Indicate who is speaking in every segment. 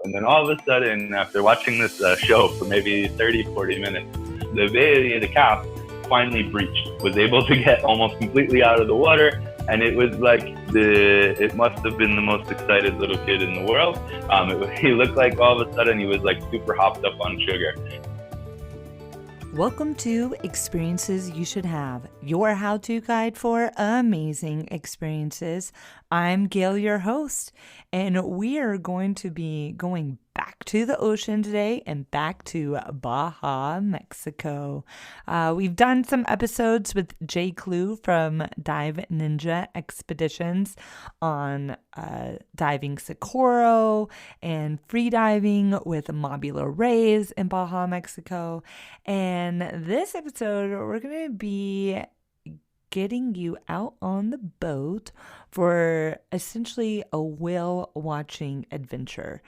Speaker 1: And then all of a sudden, after watching this show for maybe 30, 40 minutes, the cap finally breached, was able to get almost completely out of the water. And it was like it must have been the most excited little kid in the world. He looked like all of a sudden he was like super hopped up on sugar.
Speaker 2: Welcome to Experiences You Should Have, your how-to guide for amazing experiences. I'm Gail, your host, and we are going to be going back to the ocean today and back to Baja, Mexico. We've done some episodes with Jay Clue from Dive Ninja Expeditions on diving Socorro and free diving with Mobula Rays in Baja, Mexico. And this episode, we're going to be getting you out on the boat for essentially a whale watching adventure.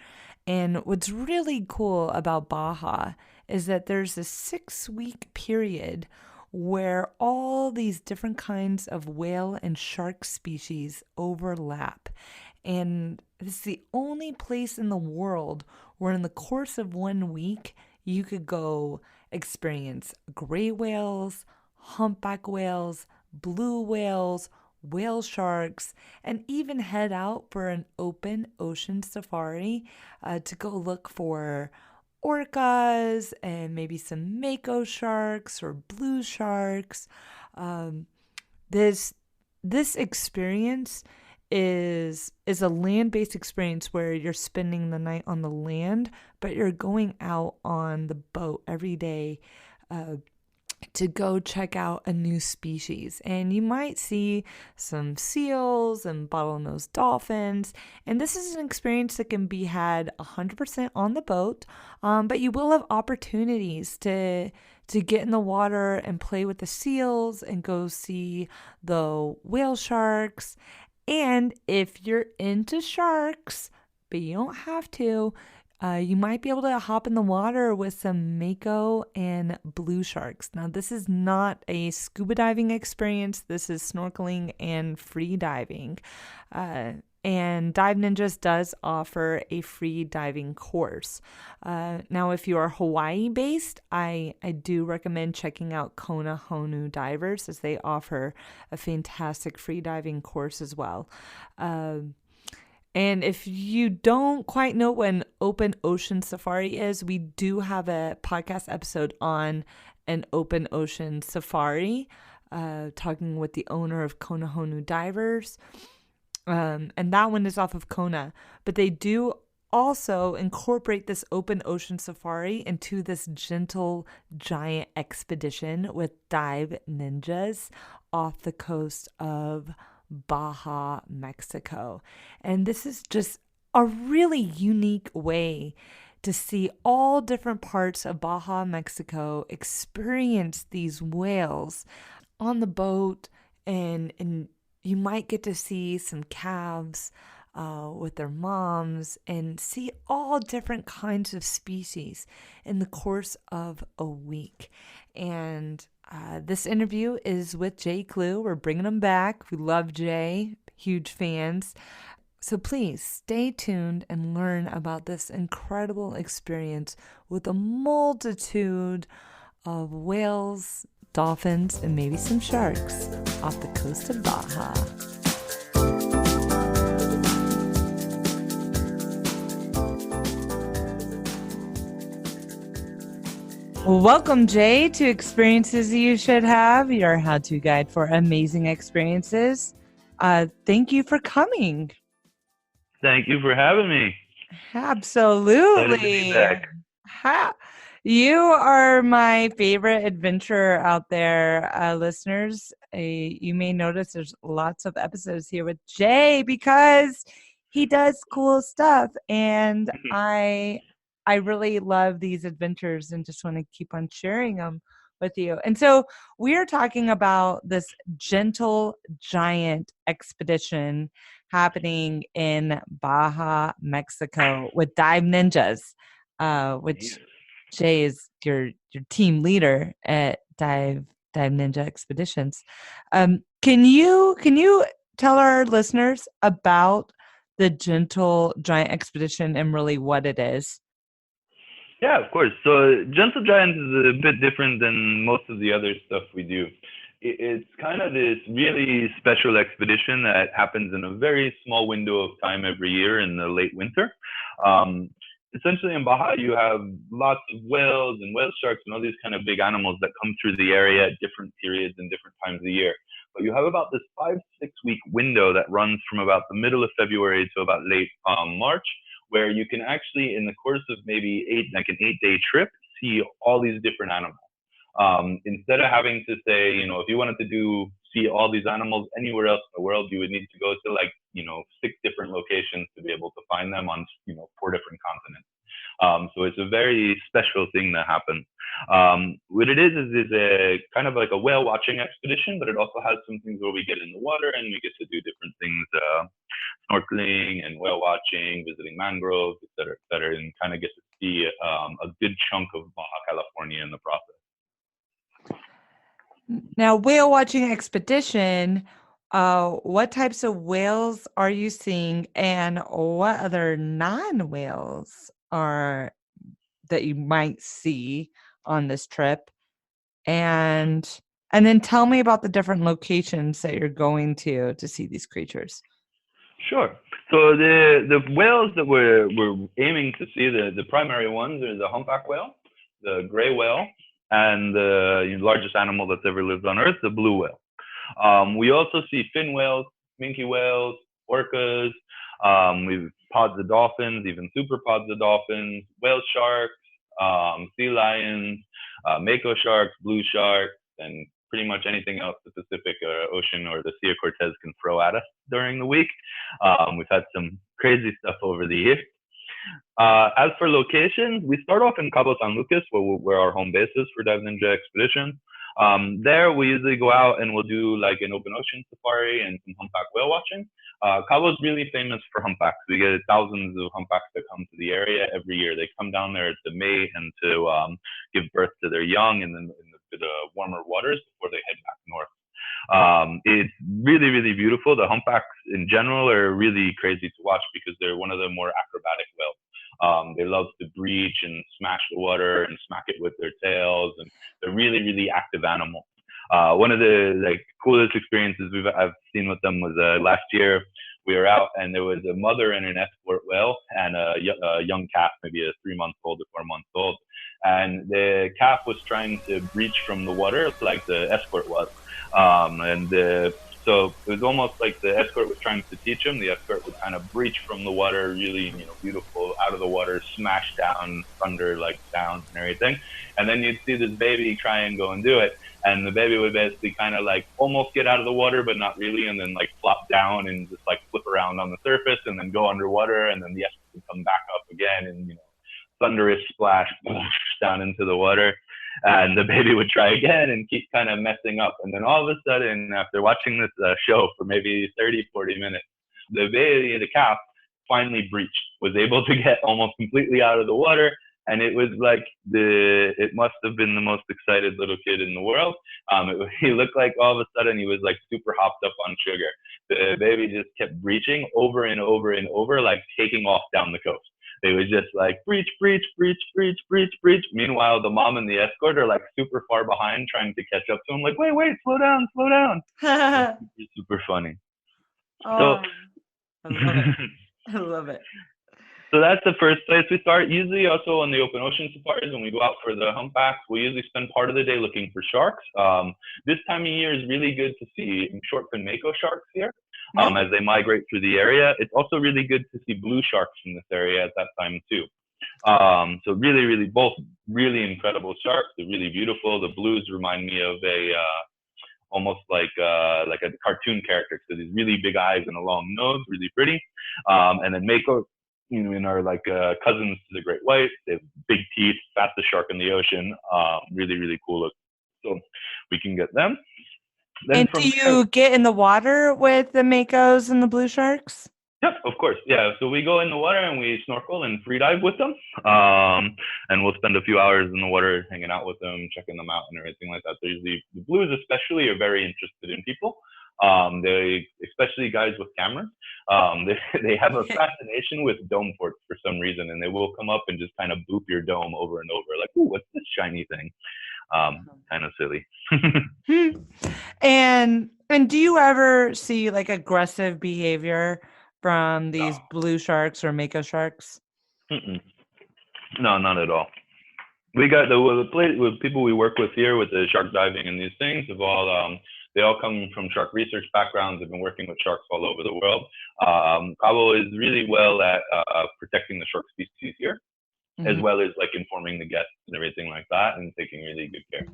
Speaker 2: And what's really cool about Baja is that there's a 6-week period where all these different kinds of whale and shark species overlap. And it's the only place in the world where in the course of 1 week, you could go experience gray whales, humpback whales, blue whales, whale sharks, and even head out for an open ocean safari to go look for orcas and maybe some mako sharks or blue sharks. This experience is a land-based experience where you're spending the night on the land, but you're going out on the boat every day to go check out a new species. And you might see some seals and bottlenose dolphins. And this is an experience that can be had 100% on the boat, but you will have opportunities to get in the water and play with the seals and go see the whale sharks. And if you're into sharks, but you don't have to, you might be able to hop in the water with some mako and blue sharks. Now, this is not a scuba diving experience. This is snorkeling and free diving. And Dive Ninjas does offer a free diving course. Now, if you are Hawaii-based, I do recommend checking out Kona Honu Divers, as they offer a fantastic free diving course as well. And if you don't quite know what an open ocean safari is, we do have a podcast episode on an open ocean safari, talking with the owner of Kona Honu Divers. And that one is off of Kona. But they do also incorporate this open ocean safari into this gentle giant expedition with Dive Ninjas off the coast of Baja, Mexico. And this is just a really unique way to see all different parts of Baja, Mexico, experience these whales on the boat, and you might get to see some calves with their moms and see all different kinds of species in the course of a week. And this interview is with Jay Clue. We're bringing him back. We love Jay, huge fans. So please stay tuned and learn about this incredible experience with a multitude of whales, dolphins, and maybe some sharks off the coast of Baja. Welcome, Jay, to Experiences You Should Have, your how-to guide for amazing experiences. Thank you for coming.
Speaker 1: Thank you for having me.
Speaker 2: Absolutely. You are my favorite adventurer out there, listeners. You may notice there's lots of episodes here with Jay because he does cool stuff, and I really love these adventures and just want to keep on sharing them with you. And so we are talking about this gentle giant expedition happening in Baja, Mexico with Dive Ninjas, which Jay is your team leader at Dive Ninja Expeditions. Can you tell our listeners about the Gentle Giant Expedition and really what it is?
Speaker 1: Yeah, of course. So Gentle Giant is a bit different than most of the other stuff we do. It's kind of this really special expedition that happens in a very small window of time every year in the late winter. Um, Essentially, in Baja, you have lots of whales and whale sharks and all these kind of big animals that come through the area at different periods and different times of the year. But you have about this 5 6 week window that runs from about the middle of February to about late March, where you can actually, in the course of maybe like an 8 day trip, see all these different animals. Instead of having to say, if you wanted to see all these animals anywhere else in the world, you would need to go to like, 6 different locations to be able to find them on, 4 different continents. So it's a very special thing that happens. What it is a kind of like a whale watching expedition, but it also has some things where we get in the water and we get to do different things, snorkeling and whale watching, visiting mangroves, et cetera, and kind of get to see a good chunk of Baja California in the process.
Speaker 2: Now, whale watching expedition, what types of whales are you seeing, and what other non-whales are that you might see on this trip? And then tell me about the different locations that you're going to see these creatures.
Speaker 1: Sure. So the whales that we're aiming to see, the primary ones are the humpback whale, the gray whale, and the largest animal that's ever lived on Earth, the blue whale. We also see fin whales, minke whales, orcas. We've pods of dolphins, even super pods of dolphins, whale sharks, sea lions, mako sharks, blue sharks, and pretty much anything else the Pacific Ocean or the Sea of Cortez can throw at us during the week. We've had some crazy stuff over the years. As for locations, we start off in Cabo San Lucas, where our home base is for Dive Ninja Expedition. There, we usually go out and we'll do like an open ocean safari and some humpback whale watching. Cabo is really famous for humpbacks. We get thousands of humpbacks that come to the area every year. They come down there to mate and to give birth to their young in the warmer waters before they head back north. It's really, really beautiful. The humpbacks in general are really crazy to watch because they're one of the more acrobatic whales. They love to breach and smash the water and smack it with their tails, and they're really, really active animals. One of the coolest experiences I've seen with them was last year. We were out and there was a mother and an escort whale and a young calf, maybe a 3 month old or 4 months old. And the calf was trying to breach from the water like the escort was. So it was almost like the escort was trying to teach him. The escort would kind of breach from the water, really, beautiful, out of the water, smash down, thunder like sounds and everything. And then you'd see this baby try and go and do it. And the baby would basically kind of like almost get out of the water, but not really, and then like flop down and just like flip around on the surface and then go underwater. And then the escort would come back up again and, thunderous splash down into the water. And the baby would try again and keep kind of messing up. And then all of a sudden, after watching this show for maybe 30, 40 minutes, the baby, the calf, finally breached, was able to get almost completely out of the water. And it was like it must have been the most excited little kid in the world. He looked like all of a sudden he was like super hopped up on sugar. The baby just kept breaching over and over and over, like taking off down the coast. They was just like breach, breach, breach, breach, breach, breach. Meanwhile, the mom and the escort are like super far behind, trying to catch up to him. Like, wait, slow down, slow down. It's super funny.
Speaker 2: Oh, I love it. I love it.
Speaker 1: So that's the first place we start. Usually also on the open ocean safaris, when we go out for the humpbacks, we usually spend part of the day looking for sharks. This time of year is really good to see short fin mako sharks here. As they migrate through the area. It's also really good to see blue sharks in this area at that time too. So really, really, both really incredible sharks. They're really beautiful. The blues remind me of almost like a cartoon character. So these really big eyes and a long nose, really pretty. And then mako, in our cousins to the great white. They have big teeth, fastest shark in the ocean. Really, really cool look. So we can get them.
Speaker 2: Then and do you get in the water with the makos and the blue sharks?
Speaker 1: Yep, of course. Yeah. So we go in the water and we snorkel and free dive with them. And we'll spend a few hours in the water hanging out with them, checking them out and everything like that. The blues especially are very interested in people. They, especially guys with cameras, they have a fascination with dome ports for some reason, and they will come up and just kind of boop your dome over and over, like, "Ooh, what's this shiny thing?" Kind of silly.
Speaker 2: And do you ever see like aggressive behavior from these blue sharks or mako sharks?
Speaker 1: Mm-mm. No, not at all. We got the people we work with here with the shark diving and these things have all they all come from shark research backgrounds. They've been working with sharks all over the world. Cabo is really well at protecting the shark species here, as well as like informing the guests and everything like that, and taking really good care.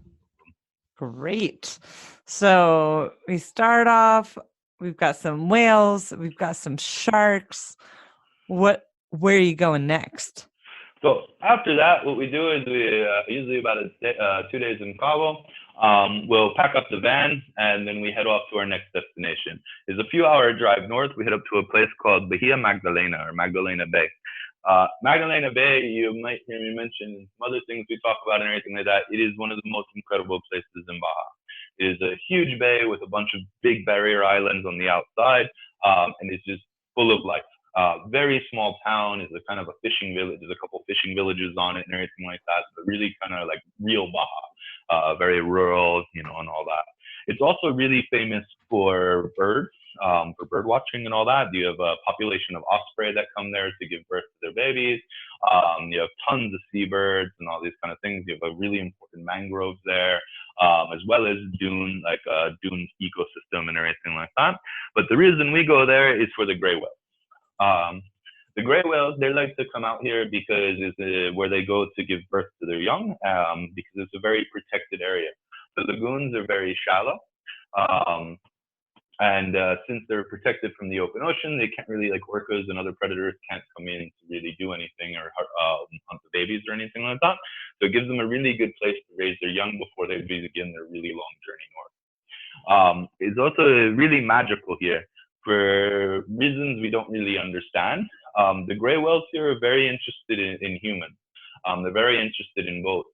Speaker 2: Great. So we start off, we've got some whales, we've got some sharks. Where are you going next?
Speaker 1: So after that, what we do is we usually about 2 days in Cabo. We'll pack up the van and then we head off to our next destination. It's a few-hour drive north. We head up to a place called Bahia Magdalena or Magdalena Bay. Magdalena Bay, you might hear me mention some other things we talk about and everything like that. It is one of the most incredible places in Baja. It is a huge bay with a bunch of big barrier islands on the outside, and it's just full of life. Very small town. It's a kind of a fishing village. There's a couple fishing villages on it and everything like that. But really kind of like real Baja, very rural, and all that. It's also really famous for birds, for bird watching and all that. You have a population of osprey that come there to give birth to their babies. You have tons of seabirds and all these kind of things. You have a really important mangroves there, as well as dune ecosystem and everything like that. But the reason we go there is for the gray whale. The gray whales, they like to come out here because it's where they go to give birth to their young, because it's a very protected area. The lagoons are very shallow. And since they're protected from the open ocean, they can't really, like orcas and other predators, can't come in to really do anything or hunt the babies or anything like that. So it gives them a really good place to raise their young before they begin their really long journey north. It's also really magical here for reasons we don't really understand. The gray whales here are very interested in humans. They're very interested in boats.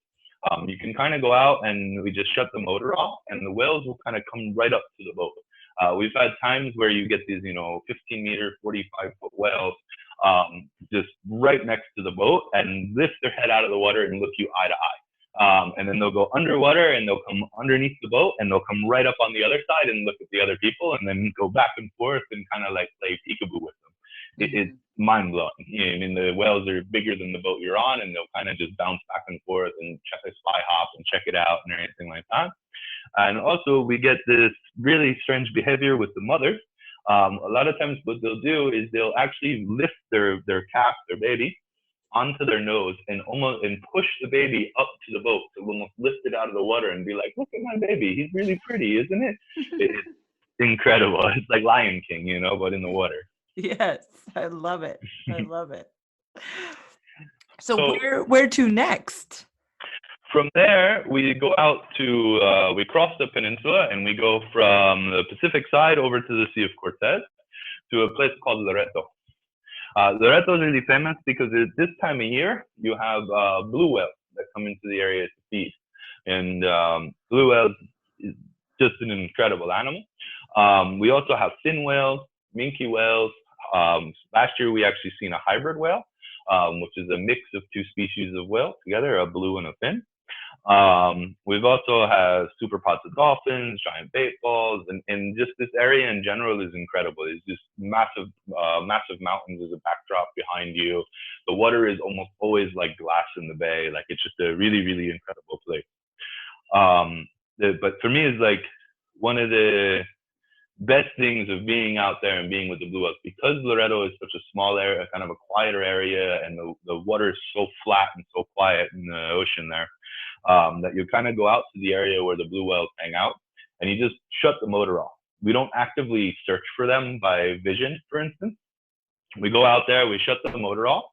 Speaker 1: You can kind of go out and we just shut the motor off and the whales will kind of come right up to the boat. We've had times where you get these, 15-meter, 45-foot whales just right next to the boat and lift their head out of the water and look you eye to eye. And then they'll go underwater and they'll come underneath the boat and they'll come right up on the other side and look at the other people and then go back and forth and kind of like play peekaboo with them. It's mind blowing. I mean, the whales are bigger than the boat you're on and they'll kind of just bounce back and forth and check a spy hop and check it out and everything like that. And also we get this really strange behavior with the mothers. A lot of times what they'll do is they'll actually lift their calf, their baby, onto their nose and push the baby up to the boat. So almost lift it out of the water and be like, look at my baby. He's really pretty, isn't it? It's incredible. It's like Lion King, but in the water.
Speaker 2: Yes, I love it. I love it. So where to next?
Speaker 1: From there, we go out to, we cross the peninsula and we go from the Pacific side over to the Sea of Cortez to a place called Loreto. Loreto is really famous because at this time of year, you have blue whales that come into the area to feed. And blue whales is just an incredible animal. We also have fin whales, minke whales. Last year, we actually seen a hybrid whale, which is a mix of two species of whale together, a blue and a fin. We've also had super pots of dolphins, giant bait balls, and just this area in general is incredible. It's just massive mountains as a backdrop behind you. The water is almost always like glass in the bay. Like it's just a really, really incredible place. But for me, it's like one of the best things of being out there and being with the blue whales, because Loreto is such a small area, kind of a quieter area, and the water is so flat and so quiet in the ocean there, that you kind of go out to the area where the blue whales hang out and you just shut the motor off. We don't actively search for them by vision, for instance. We go out there, we shut the motor off,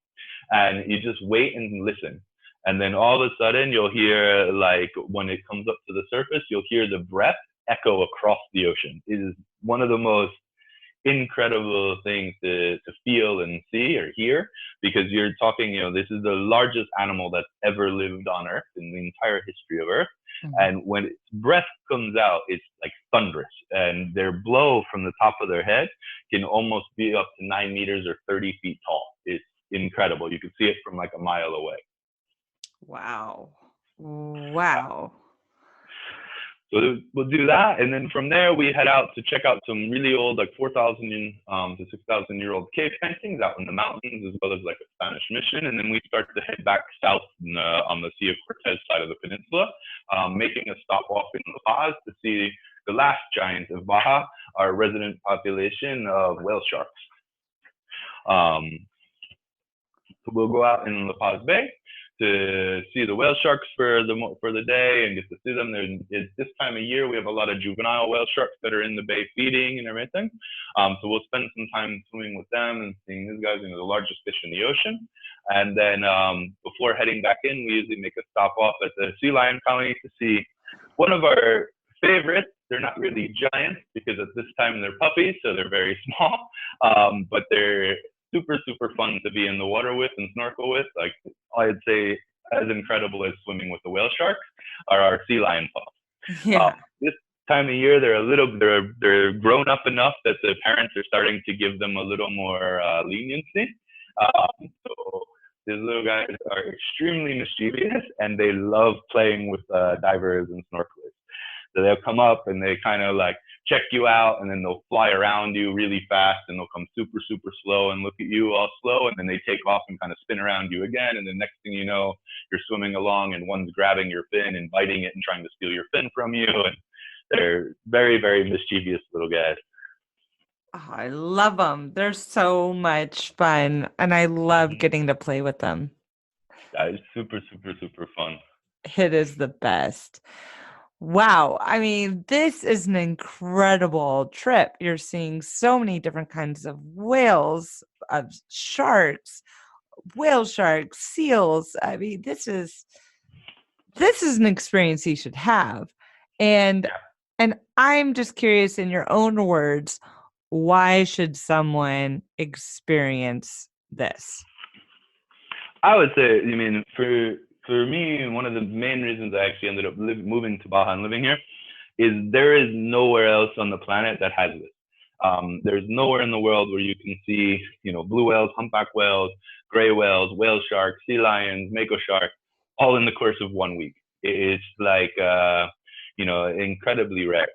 Speaker 1: and you just wait and listen. And then all of a sudden you'll hear, like when it comes up to the surface, you'll hear the breath echo across the ocean. It is one of the most incredible things to feel and see or hear, because you're talking, this is the largest animal that's ever lived on Earth in the entire history of Earth.
Speaker 2: Mhm.
Speaker 1: And when its breath comes out, it's like thunderous. And their blow from the top of their head can almost be up to 9 meters or 30 feet tall. It's incredible. You can see it from like a mile away.
Speaker 2: Wow. Wow.
Speaker 1: So we'll do that, and then from there we head out to check out some really old, like 4,000 to 6,000-year-old cave paintings out in the mountains, as well as like a Spanish mission. And then we start to head back south on the Sea of Cortez side of the peninsula, making a stop off in La Paz to see the last giant of Baja, our resident population of whale sharks. Um, so we'll go out in La Paz Bay to see the whale sharks for the day and get to see them. This time of year we have a lot of juvenile whale sharks that are in the bay feeding and everything. So we'll spend some time swimming with them and seeing these guys, the largest fish in the ocean. And then before heading back in, we usually make a stop off at the sea lion colony to see one of our favorites. They're not really giants because at this time they're puppies, so they're very small, but they're super, super fun to be in the water with and snorkel with. Like, I'd say as incredible as swimming with the whale sharks are our sea lion pups.
Speaker 2: Yeah.
Speaker 1: This time of year, they're grown up enough that the parents are starting to give them a little more leniency. So these little guys are extremely mischievous, and they love playing with divers and snorkelers. So they'll come up and they kind of like check you out, and then they'll fly around you really fast, and they'll come super, super slow and look at you all slow, and then they take off and kind of spin around you again. And the next thing you know, you're swimming along, and one's grabbing your fin and biting it and trying to steal your fin from you. And they're very, very mischievous little guys.
Speaker 2: Oh, I love them. They're so much fun, and I love getting to play with them.
Speaker 1: That is super, super, super fun.
Speaker 2: It is the best. Wow. I mean, this is an incredible trip. You're seeing so many different kinds of whales, of sharks, whale sharks, seals. I mean, this is an experience you should have. And
Speaker 1: Yeah.
Speaker 2: and I'm just curious, in your own words, why should someone experience this?
Speaker 1: I would say, for me, one of the main reasons I actually ended up moving to Baja and living here is there is nowhere else on the planet that has this. There's nowhere in the world where you can see, blue whales, humpback whales, gray whales, whale sharks, sea lions, mako sharks, all in the course of 1 week. It's like, incredibly rare.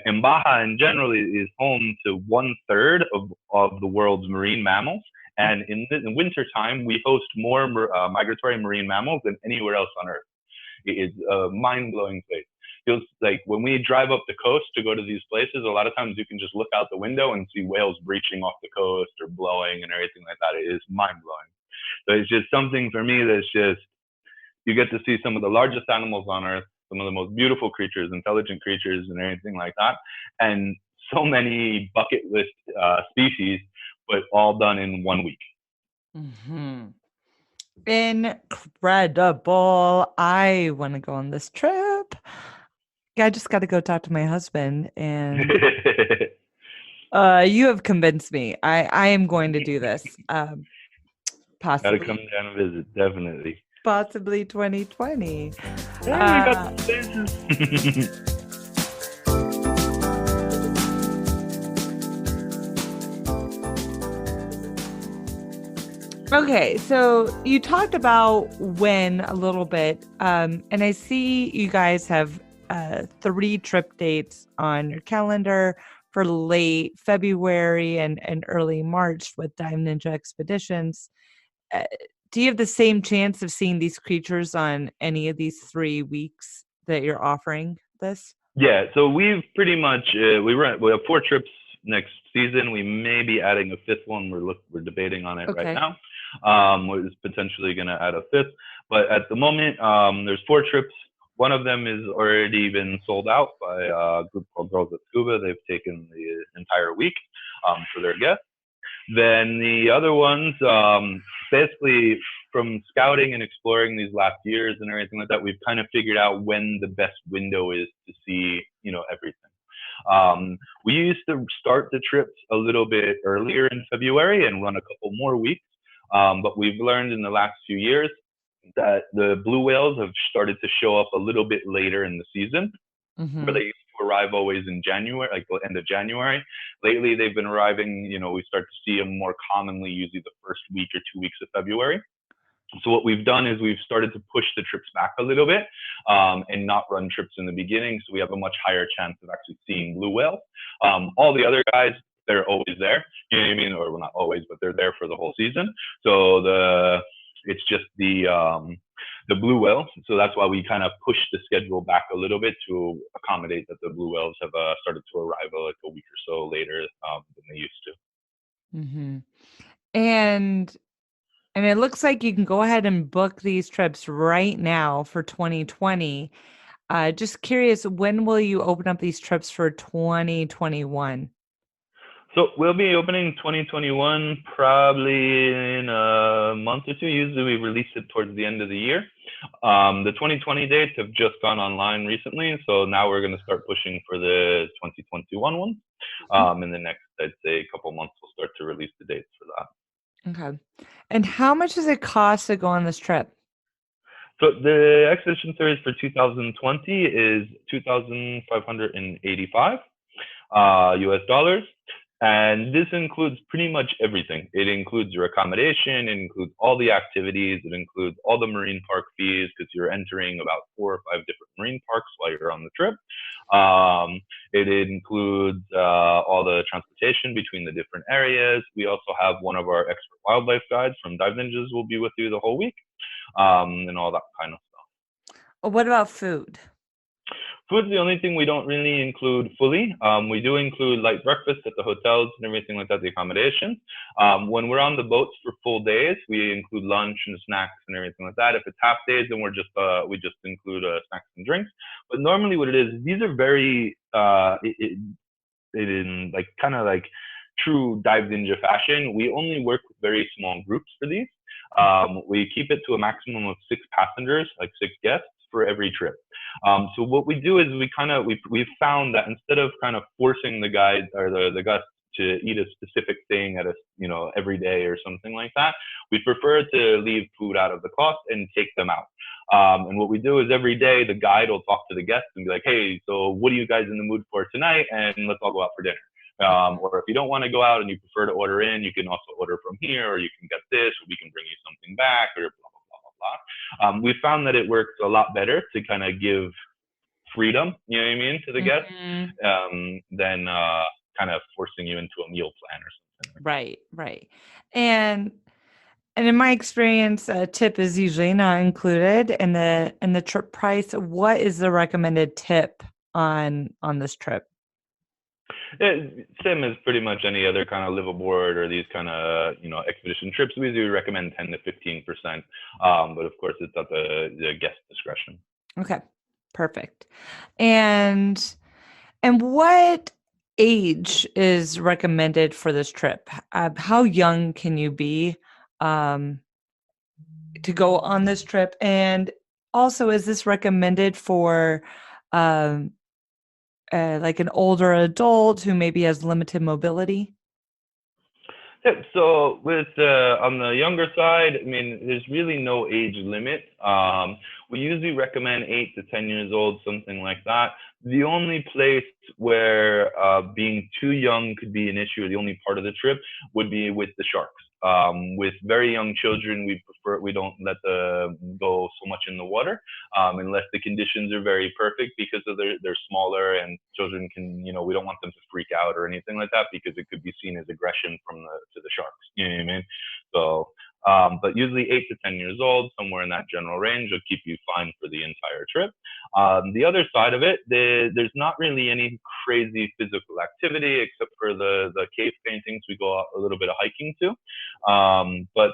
Speaker 1: And Baja in general is home to 1/3 of the world's marine mammals. And in winter time, we host more migratory marine mammals than anywhere else on Earth. It is a mind-blowing place. Feels like when we drive up the coast to go to these places, a lot of times you can just look out the window and see whales breaching off the coast or blowing and everything like that. It is mind-blowing. So it's just something for me that's just, you get to see some of the largest animals on Earth, some of the most beautiful creatures, intelligent creatures, and everything like that. And so many bucket list species, but all done in 1 week.
Speaker 2: Mm-hmm. Incredible. I want to go on this trip. I just got to go talk to my husband, and you have convinced me. I am going to do this.
Speaker 1: Gotta come
Speaker 2: Possibly
Speaker 1: down and visit, definitely.
Speaker 2: 2020.
Speaker 1: Yeah, we got the spaces.
Speaker 2: Okay, so you talked about when a little bit, and I see you guys have 3 trip dates on your calendar for late February and early March with Dive Ninja Expeditions. Uh, do you have the same chance of seeing these creatures on any of these 3 weeks that you're offering this?
Speaker 1: Yeah, so we've pretty much we have 4 trips next season. We may be adding a 5th one. We're debating on it right
Speaker 2: Okay.
Speaker 1: now. We're potentially going to add a 5th, but at the moment, there's 4 trips. One of them is already been sold out by a group called Girls at Scuba. They've taken the entire week for their guests. Then the other ones, basically from scouting and exploring these last years and everything like that, we've kind of figured out when the best window is to see, everything. We used to start the trips a little bit earlier in February and run a couple more weeks. But we've learned in the last few years that the blue whales have started to show up a little bit later in the season, where
Speaker 2: Mm-hmm.
Speaker 1: they used to arrive always in January, like the end of January. Lately, they've been arriving, we start to see them more commonly, usually the first week or 2 weeks of February. So what we've done is we've started to push the trips back a little bit, and not run trips in the beginning. So we have a much higher chance of actually seeing blue whales. All the other guys, they're always there. You know what I mean? Or well, not always, but they're there for the whole season. So it's just the blue whales. So that's why we kind of pushed the schedule back a little bit to accommodate that the blue whales have started to arrive like a week or so later than they used to.
Speaker 2: Mm-hmm. And it looks like you can go ahead and book these trips right now for 2020. Just curious, when will you open up these trips for 2021?
Speaker 1: So we'll be opening 2021 probably in a month or two. Usually we release it towards the end of the year. The 2020 dates have just gone online recently, so now we're going to start pushing for the 2021 ones. In the next, I'd say, couple months, we'll start to release the dates for that.
Speaker 2: Okay. And how much does it cost to go on this trip?
Speaker 1: So the expedition series for 2020 is 2,585 US dollars. And this includes pretty much everything. It includes your accommodation, it includes all the activities, it includes all the marine park fees because you're entering about 4 or 5 different marine parks while you're on the trip. It includes all the transportation between the different areas. We also have one of our expert wildlife guides from Dive Ninjas will be with you the whole week, and all that kind of stuff.
Speaker 2: What about food?
Speaker 1: Food's the only thing we don't really include fully. We do include light breakfast at the hotels and everything like that, the accommodations. When we're on the boats for full days, we include lunch and snacks and everything like that. If it's half days, then we just include snacks and drinks. But normally, what it is, these are very in like kind of like true dive ninja fashion. We only work with very small groups for these. We keep it to a maximum of 6 passengers, like 6 guests for every trip. So what we do is we've found that instead of kind of forcing the guide or the guests to eat a specific thing at a every day or something like that, we prefer to leave food out of the cost and take them out. And what we do is every day the guide will talk to the guests and be like, hey, so what are you guys in the mood for tonight? And let's all go out for dinner. Or if you don't want to go out and you prefer to order in, you can also order from here, or you can get this, or we can bring you something back, or blah, blah, blah, blah, blah. We found that it works a lot better to kind of give freedom, you know what I mean, to the guests,
Speaker 2: Mhm.
Speaker 1: than kind of forcing you into a meal plan or something.
Speaker 2: Right, right. And in my experience, a tip is usually not included in the trip price. What is the recommended tip on this trip?
Speaker 1: Yeah, same as pretty much any other kind of live aboard or these kind of expedition trips. We usually recommend 10 to 15%, but of course it's at the guest discretion.
Speaker 2: Okay, perfect. And what age is recommended for this trip? How young can you be um, to go on this trip? And also, is this recommended for um, like an older adult who maybe has limited mobility?
Speaker 1: Yeah, so with on the younger side, I mean, there's really no age limit. We usually recommend 8 to 10 years old, something like that. The only place where being too young could be an issue, or the only part of the trip, would be with the sharks. With very young children, we don't let them go so much in the water, unless the conditions are very perfect, because they're smaller and children can, we don't want them to freak out or anything like that, because it could be seen as aggression to the sharks. You know what I mean? So, but usually 8 to 10 years old, somewhere in that general range, will keep you fine for the entire trip. The other side of it, there's not really any crazy physical activity except for the cave paintings. We go a little bit of hiking too, but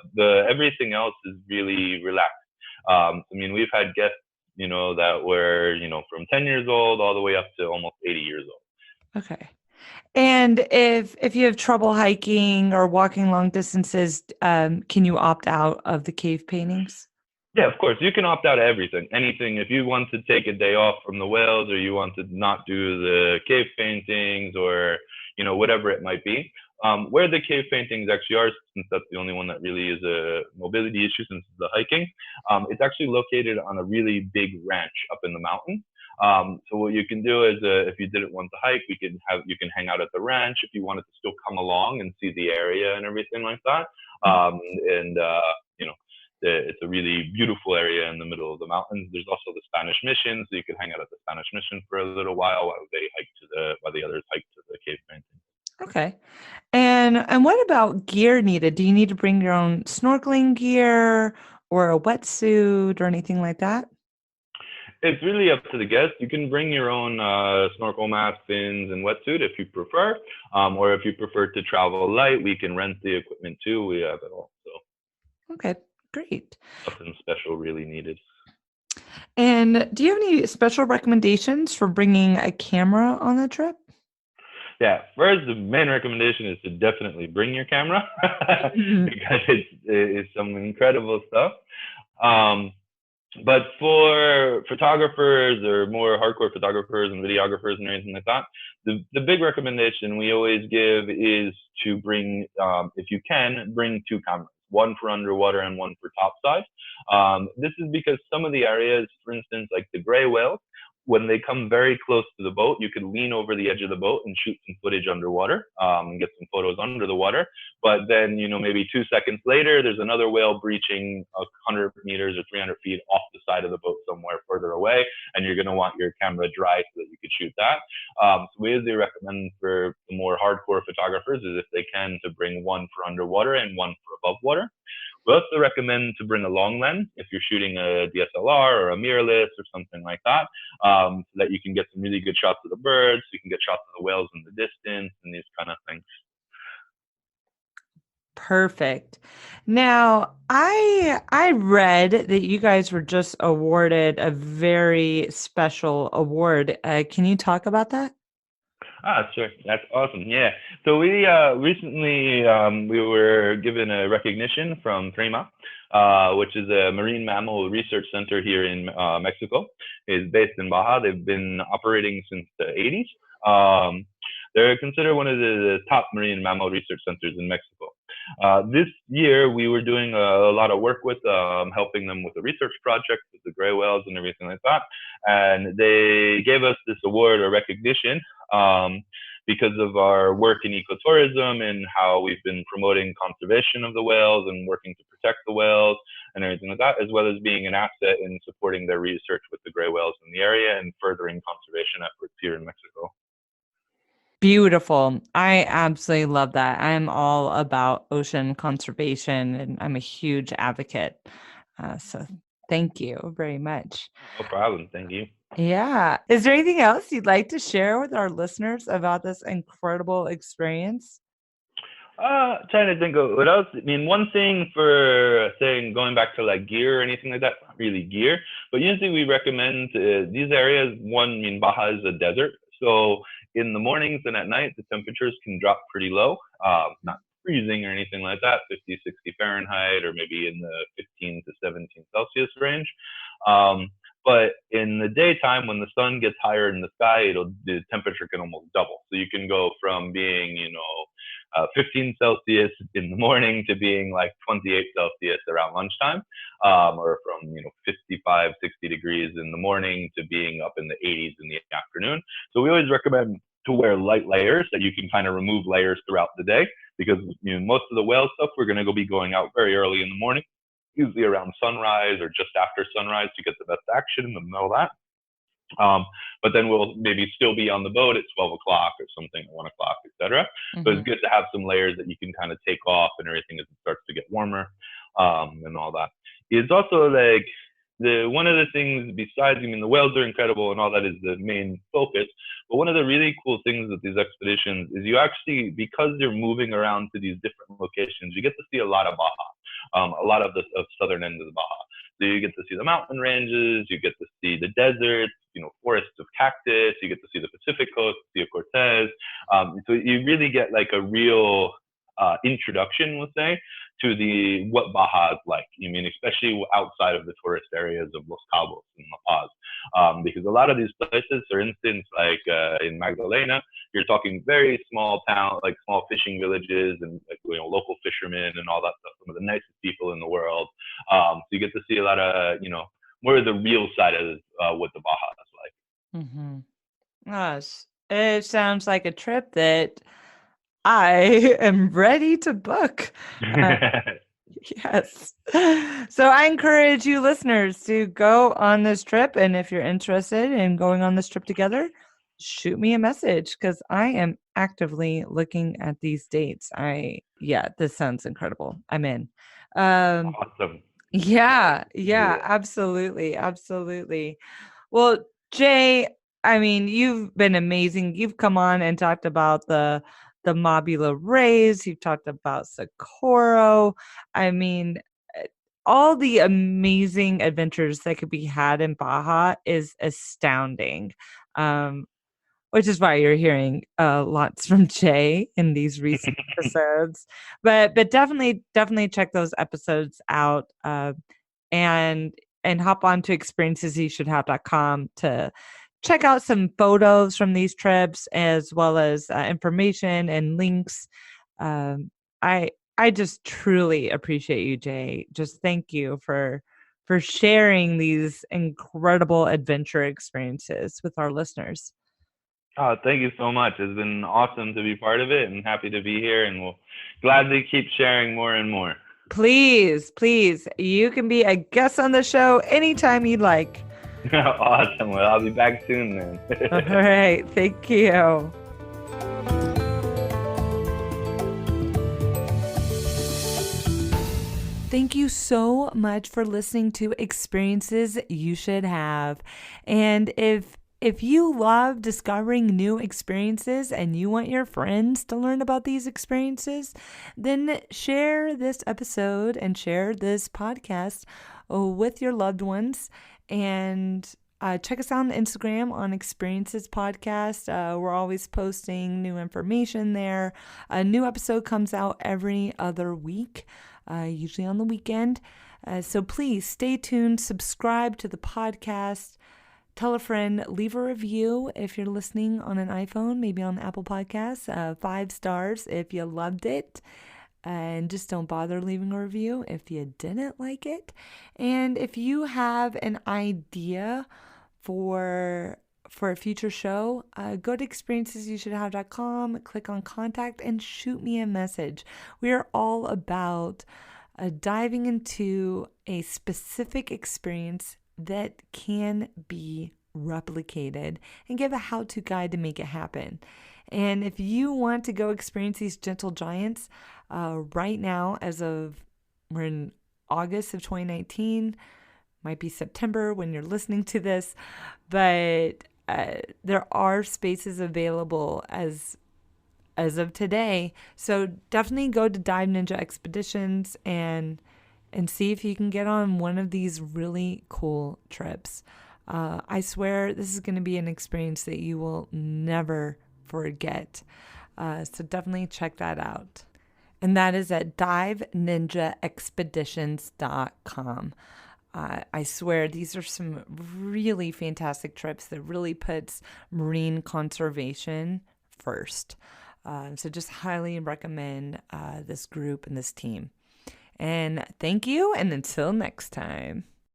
Speaker 1: everything else is really relaxed. I mean, we've had guests, that were, from 10 years old all the way up to almost 80 years old.
Speaker 2: Okay. And if you have trouble hiking or walking long distances, can you opt out of the cave paintings?
Speaker 1: Yeah, of course. You can opt out of everything. Anything. If you want to take a day off from the whales, or you want to not do the cave paintings, or whatever it might be, Where the cave paintings actually are, since that's the only one that really is a mobility issue since it's the hiking, it's actually located on a really big ranch up in the mountain. So what you can do is, if you didn't want to hike, you can hang out at the ranch if you wanted to still come along and see the area and everything like that. And you know, it's a really beautiful area in the middle of the mountains. There's also the Spanish Mission, so you could hang out at the Spanish Mission for a little while while the others hike to the cave painting.
Speaker 2: Okay. And what about gear needed? Do you need to bring your own snorkeling gear or a wetsuit or anything like that?
Speaker 1: It's really up to the guest. You can bring your own snorkel mask, fins, and wetsuit if you prefer, or if you prefer to travel light, we can rent the equipment too. We have it all, so
Speaker 2: Okay, great.
Speaker 1: nothing special really needed.
Speaker 2: And do you have any special recommendations for bringing a camera on the trip?
Speaker 1: Yeah, first, the main recommendation is to definitely bring your camera because it's some incredible stuff. Um, but for photographers or more hardcore photographers and videographers and anything like that, the big recommendation we always give is to bring, if you can, bring two cameras, one for underwater and one for topside. This is because some of the areas, for instance, like the gray whales, when they come very close to the boat, you can lean over the edge of the boat and shoot some footage underwater, and get some photos under the water. But then, maybe 2 seconds later, there's another whale breaching 100 meters or 300 feet off the side of the boat somewhere further away, and you're going to want your camera dry so that you could shoot that. So we usually recommend for the more hardcore photographers is if they can to bring one for underwater and one for above water. We also recommend to bring a long lens if you're shooting a DSLR or a mirrorless or something like that, so that you can get some really good shots of the birds, you can get shots of the whales in the distance and these kind of things.
Speaker 2: Perfect. Now, I read that you guys were just awarded a very special award. Can you talk about that?
Speaker 1: Sure. That's awesome. Yeah. So we recently we were given a recognition from TRIMA, which is a marine mammal research center here in Mexico. It's based in Baja. They've been operating since the 80s. They're considered one of the top marine mammal research centers in Mexico. This year, we were doing a lot of work with helping them with the research project with the gray whales and everything like that. And they gave us this award or recognition because of our work in ecotourism and how we've been promoting conservation of the whales and working to protect the whales and everything like that, as well as being an asset in supporting their research with the gray whales in the area and furthering conservation efforts here in Mexico.
Speaker 2: Beautiful. I absolutely love that. I'm all about ocean conservation and I'm a huge advocate. So thank you very much.
Speaker 1: No problem. Thank you.
Speaker 2: Yeah. Is there anything else you'd like to share with our listeners about this incredible experience?
Speaker 1: Trying to think of what else. I mean, one thing for saying going back to like gear or anything like that, not really gear, but usually we recommend these areas. One, I mean, Baja is a desert, so in the mornings and at night, the temperatures can drop pretty low, not freezing or anything like that, 50, 60 Fahrenheit, or maybe in the 15 to 17 Celsius range. But in the daytime, when the sun gets higher in the sky, the temperature can almost double. So you can go from being, 15 Celsius in the morning to being like 28 Celsius around lunchtime, or from 55, 60 degrees in the morning to being up in the 80s in the afternoon. So we always recommend to wear light layers that you can kind of remove layers throughout the day, because most of the whale stuff we're going to be going out very early in the morning, usually around sunrise or just after sunrise to get the best action in the middle of that. But then we'll maybe still be on the boat at 12 o'clock or something, 1 o'clock, etc. Mm-hmm. So it's good to have some layers that you can kind of take off and everything as it starts to get warmer, and all that. It's also like one of the things besides, the whales are incredible and all that is the main focus. But one of the really cool things with these expeditions is you actually, because you're moving around to these different locations, you get to see a lot of Baja, a lot of the southern end of the Baja. So you get to see the mountain ranges, you get to see the deserts, forests of cactus, you get to see the Pacific coast, Sea of Cortez. So you really get like a real introduction, let's say, to the what Baja is like. I mean, especially outside of the tourist areas of Los Cabos and La Paz, because a lot of these places, for instance, like in Magdalena, you're talking very small town, like small fishing villages and like, local fishermen and all that stuff. Some of the nicest people in the world. So you get to see a lot of more of the real side of what the Baja is like.
Speaker 2: Mm-hmm. Gosh, it sounds like a trip that I am ready to book. Uh, yes. So I encourage you listeners to go on this trip. And if you're interested in going on this trip together, shoot me a message because I am actively looking at these dates. This sounds incredible. I'm in.
Speaker 1: Awesome.
Speaker 2: Yeah, absolutely. Absolutely. Well, Jay, I mean, you've been amazing. You've come on and talked about the Mobula Rays. You've talked about Socorro. I mean, eh, all the amazing adventures that could be had in Baja is astounding. Um, which is why you're hearing lots from Jay in these recent episodes. But definitely check those episodes out. And hop on to experiencesyousshouldhave.com to check out some photos from these trips as well as information and links. Um, I just truly appreciate you, Jay. Just thank you for sharing these incredible adventure experiences with our listeners.
Speaker 1: Oh, thank you so much. It's been awesome to be part of it and happy to be here, and we'll gladly keep sharing more and more.
Speaker 2: Please, you can be a guest on the show anytime you'd like.
Speaker 1: Awesome. Well, I'll be back soon then.
Speaker 2: All right. Thank you. Thank you so much for listening to Experiences You Should Have. And if you love discovering new experiences and you want your friends to learn about these experiences, then share this episode and share this podcast with your loved ones. And check us out on Instagram on Experiences Podcast. We're always posting new information there. A new episode comes out every other week, usually on the weekend. So please stay tuned, subscribe to the podcast. Tell a friend, leave a review if you're listening on an iPhone, maybe on Apple Podcasts, 5 stars if you loved it. And just don't bother leaving a review if you didn't like it. And if you have an idea for a future show, go to experiencesyousshouldhave.com, click on contact, and shoot me a message. We are all about diving into a specific experience that can be replicated and give a how-to guide to make it happen. And if you want to go experience these gentle giants, right now, we're in August of 2019, might be September when you're listening to this, but there are spaces available as of today. So definitely go to Dive Ninja Expeditions and see if you can get on one of these really cool trips. I swear this is going to be an experience that you will never forget. So definitely check that out. And that is at diveninjaexpeditions.com. I swear these are some really fantastic trips that really puts marine conservation first. So just highly recommend this group and this team. And thank you, and until next time.